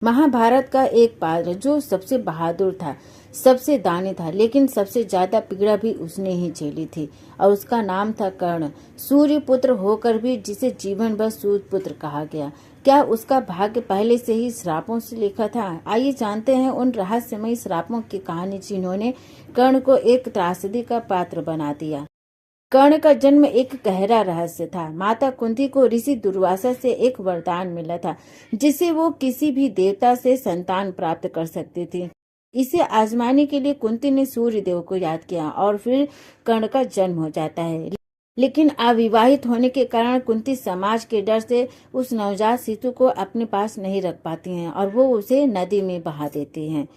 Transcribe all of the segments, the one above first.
महाभारत का एक पात्र जो सबसे बहादुर था, सबसे दानी था, लेकिन सबसे ज्यादा पीड़ा भी उसने ही झेली थी और उसका नाम था कर्ण। सूर्य पुत्र होकर भी जिसे जीवन भर सूर्य पुत्र कहा गया। क्या उसका भाग्य पहले से ही श्रापों से लिखा था? आइए जानते हैं उन रहस्यमयी श्रापों की कहानी जिन्होंने कर्ण को एक त्रासदी का पात्र बना दिया। कर्ण का जन्म एक गहरा रहस्य था। माता कुंती को ऋषि दुर्वासा से एक वरदान मिला था, जिससे वो किसी भी देवता से संतान प्राप्त कर सकती थी। इसे आजमाने के लिए कुंती ने सूर्य देव को याद किया और फिर कर्ण का जन्म हो जाता है। लेकिन अविवाहित होने के कारण कुंती समाज के डर से उस नवजात शिशु को अपने पास नहीं रख पाती हैं और वो उसे नदी में बहा देती हैं।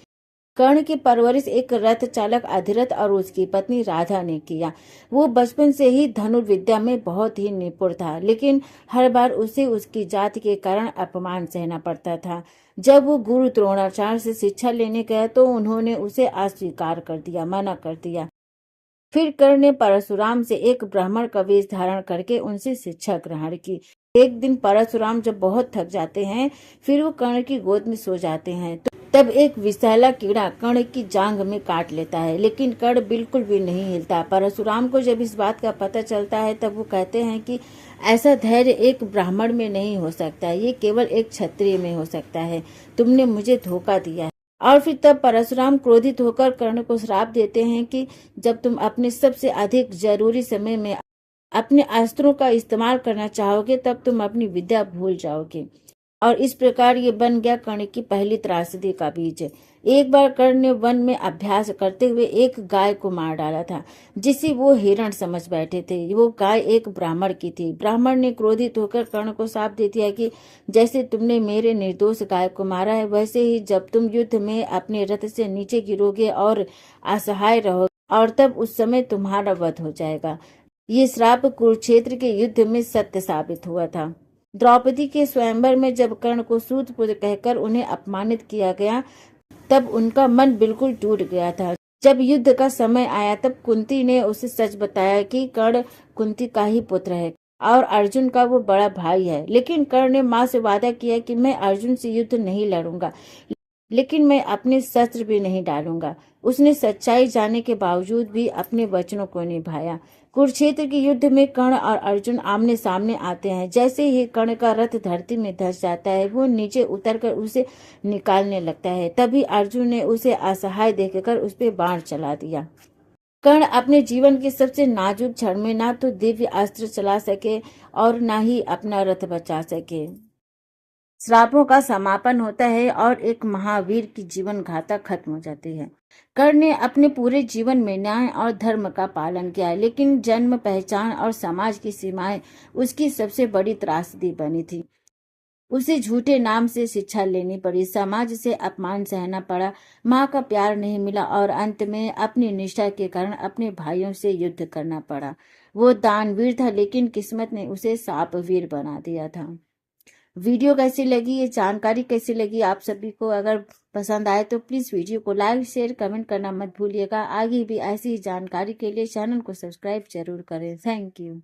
कर्ण की परवरिश एक रथ चालक अधिरथ और उसकी पत्नी राधा ने किया। वो बचपन से ही धनुर्विद्या में बहुत ही निपुण था, लेकिन हर बार उसे उसकी जाति के कारण अपमान सहना पड़ता था। जब वो गुरु द्रोणाचार्य से शिक्षा लेने गया तो उन्होंने उसे अस्वीकार कर दिया, मना कर दिया। फिर कर्ण ने परशुराम से एक ब्राह्मण का वेश धारण करके उनसे शिक्षा ग्रहण की। एक दिन परशुराम जब बहुत थक जाते हैं, फिर वो कर्ण की गोद में सो जाते हैं। तब एक विषैला कीड़ा कर्ण की जांघ में काट लेता है, लेकिन कर्ण बिल्कुल भी नहीं हिलता। परशुराम को जब इस बात का पता चलता है तब वो कहते हैं कि ऐसा धैर्य एक ब्राह्मण में नहीं हो सकता, ये केवल एक क्षत्रिय में हो सकता है। तुमने मुझे धोखा दिया है। और फिर तब परशुराम क्रोधित होकर कर्ण को श्राप देते हैं कि जब तुम अपने सबसे अधिक जरूरी समय में अपने अस्त्रों का इस्तेमाल करना चाहोगे तब तुम अपनी विद्या भूल जाओगे। और इस प्रकार ये बन गया कर्ण की पहली त्रासदी का बीज। एक बार कर्ण ने वन में अभ्यास करते हुए एक गाय को मार डाला था, जिसे वो हिरण समझ बैठे थे। वो गाय एक ब्राह्मण की थी। ब्राह्मण ने क्रोधित होकर कर्ण को शाप दे दिया कि जैसे तुमने मेरे निर्दोष गाय को मारा है, वैसे ही जब तुम युद्ध में अपने रथ से नीचे गिरोगे और असहाय रहोगे और तब उस समय तुम्हारा वध हो जाएगा। ये श्राप कुरुक्षेत्र के युद्ध में सत्य साबित हुआ था। द्रौपदी के स्वयंवर में जब कर्ण को सूतपुत्र कहकर उन्हें अपमानित किया गया, तब उनका मन बिल्कुल टूट गया था। जब युद्ध का समय आया तब कुंती ने उसे सच बताया कि कर्ण कुंती का ही पुत्र है और अर्जुन का वो बड़ा भाई है। लेकिन कर्ण ने माँ से वादा किया कि मैं अर्जुन से युद्ध नहीं लड़ूंगा, लेकिन मैं अपने शस्त्र भी नहीं डालूंगा। उसने सच्चाई जानने के बावजूद भी अपने वचनों को निभाया। कुरुक्षेत्र के युद्ध में कर्ण और अर्जुन आमने सामने आते हैं। जैसे ही कर्ण का रथ धरती में धंस जाता है, वो नीचे उतरकर उसे निकालने लगता है। तभी अर्जुन ने उसे असहाय देखकर उस पर बाण चला दिया। कर्ण अपने जीवन के सबसे नाजुक क्षण में ना तो दिव्य अस्त्र चला सके और ना ही अपना रथ बचा सके। श्रापों का समापन होता है और एक महावीर की जीवन गाथा खत्म हो जाती है। कर्ण ने अपने पूरे जीवन में न्याय और धर्म का पालन किया, लेकिन जन्म, पहचान और समाज की सीमाएं उसकी सबसे बड़ी त्रासदी बनी थी। उसे झूठे नाम से शिक्षा लेनी पड़ी, समाज से अपमान सहना पड़ा, माँ का प्यार नहीं मिला और अंत में अपनी निष्ठा के कारण अपने भाइयों से युद्ध करना पड़ा। वो दानवीर था, लेकिन किस्मत ने उसे शापवीर बना दिया था। वीडियो कैसी लगी, ये जानकारी कैसी लगी आप सभी को? अगर पसंद आए तो प्लीज वीडियो को लाइक, शेयर, कमेंट करना मत भूलिएगा। आगे भी ऐसी ही जानकारी के लिए चैनल को सब्सक्राइब जरूर करें। Thank you.